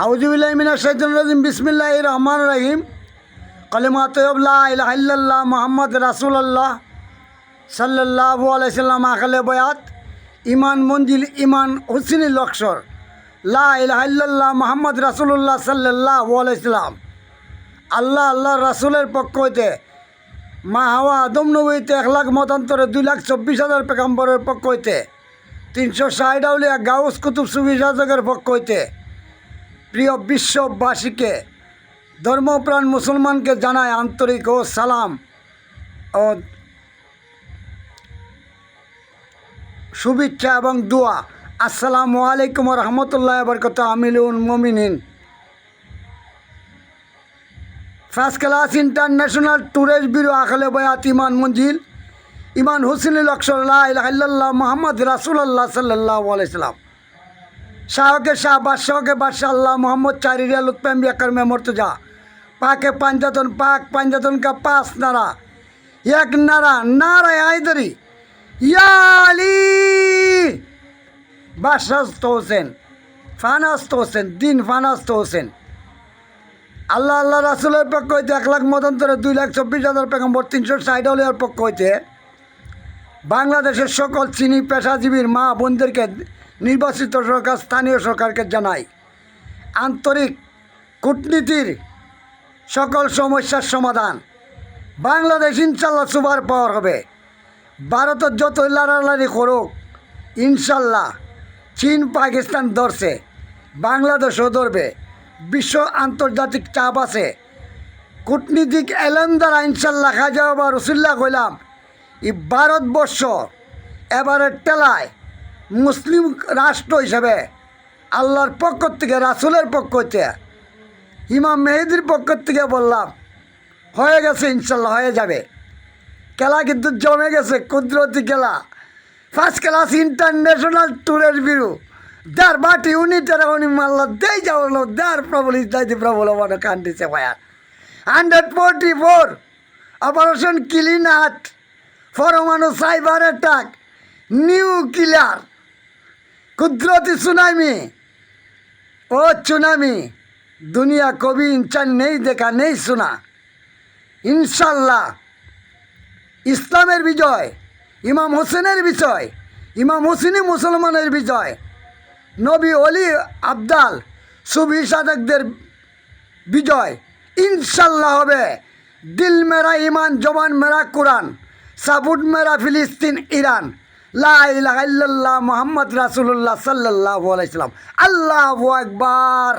আউযুবিল্লাহি মিনাশ শাইতানির রাজিম বিসমিল্লাহির রহমানির রহিম কালিমা তয়্যিব লা ইলাহা ইল্লাল্লাহ মুহাম্মদ রাসূলুল্লাহ সাল্লাল্লাহু আলাইহি সাল্লাম আখলে বয়াত ইমান মঞ্জিল ইমান হুসনি লক্সর লা ইলাহা ইল্লাল্লাহ মুহাম্মদ রাসূলুল্লাহ সাল্লাল্লাহু আলাইহি সাল্লাম আল্লাহ আল্লাহর রাসূলের পক্ষ হইতে মা হাওয়া আদম নবীতে 1 লাখ মতান্তরে 2,24,000 পেগম্বরের পক্ষ হইতে 360 আউলিয়া গাউস কুতুব সুফি শাহজাগের পক্ষ হইতে প্রিয় বিশ্ববাসীকে ধর্মপ্রাণ মুসলমানকে জানায় আন্তরিক ও সালাম ও শুভেচ্ছা এবং দোয়া। আসসালামু আলাইকুম ওয়া রাহমাতুল্লাহি ওয়া বারাকাতুহু। আমিলুন মুমিনিন first class international tourist bureau আখলে বয়াত ইমান মঞ্জিল ইমান হুসনি লক্সর লা ইলাহা ইল্লাল্লাহ মুহাম্মদ রাসূলুল্লাহ সাল্লাল্লাহু আলাইহি সাল্লাম শাহকে শাহ বাদশাহকে বাদশাহ আল্লাহ মোহাম্মদ চারিয়া লুৎফে আম্বিয়া করমে মর্তজা পাকে পাঞ্জাতন পাক পাঞ্জাতন का 5 नारा एक नारा नारा हैदरी या अली बादशाह হোসেন ফানাস্ত হোসেন দিন ফানাস্ত হোসেন আল্লাহ আল্লাহ রাসূলের পক্ষ হইতে 1 লাখ মতান্তরে 2,24,000 পেগম্বর 360 আউলিয়ার পক্ষ হইতে বাংলাদেশের সকল চিনি পেশাজীবীর মা বোনদেরকে নির্বাচিত সরকার স্থানীয় সরকারকে জানাই আন্তরিক কূটনীতির সকল সমস্যার সমাধান বাংলাদেশ ইনশাল্লাহ সুপার পাওয়ার হবে। ভারতের যতই লাড়ালাড়ি করুক ইনশাল্লাহ চীন পাকিস্তান ধরছে বাংলাদেশও ধরবে। বিশ্ব আন্তর্জাতিক চাপ আছে কূটনীতিক এলেন দ্বারা ইনশাল্লাহ খাজা বাবা রসুল্লাহ কইলাম এই ভারতবর্ষ এবারের টেলায় মুসলিম রাষ্ট্র হিসেবে আল্লাহর পক্ষ থেকে রাসূলের পক্ষ থেকে ইমাম মেহেদির পক্ষ থেকে বললাম হয়ে গেছে ইনশাল্লাহ হয়ে যাবে। খেলা কিন্তু জমে গেছে কুদরতি খেলা ফার্স্ট ক্লাস ইন্টারন্যাশনাল ট্যুরের ব্যুরো দার বাটি উনিটারা উনি মাল্লা দেই যাওয়ালো দার প্রবল ইত্যাদি প্রবল মানে কান্দিছে ভাইয়া 144 অপারেশন ক্লিন হার্ট পরমাণু সাইবার অ্যাটাক নিউক্লিয়ার कुदरती सुनामी ओ चुनामी दुनिया को भी इंसान नहीं देखा नहीं सुना। इंशाल्लाह इस्लामेर विजय इमाम हुसैनेर विजय इमाम हुसैनी मुसलमानेर विजय नबी अली आब्दाल सुफी साधकदेर विजय इंशाल्लाह होबे। दिल मेरा ईमान जबान मेरा कुरान साबुत मेरा फिलिस्तीन ईरान ला इलाहा इल्लल्लाह मुहम्मद रासूलुल्लाह सल्लल्लाहु अलैहि वसल्लम। अल्लाहु अकबर।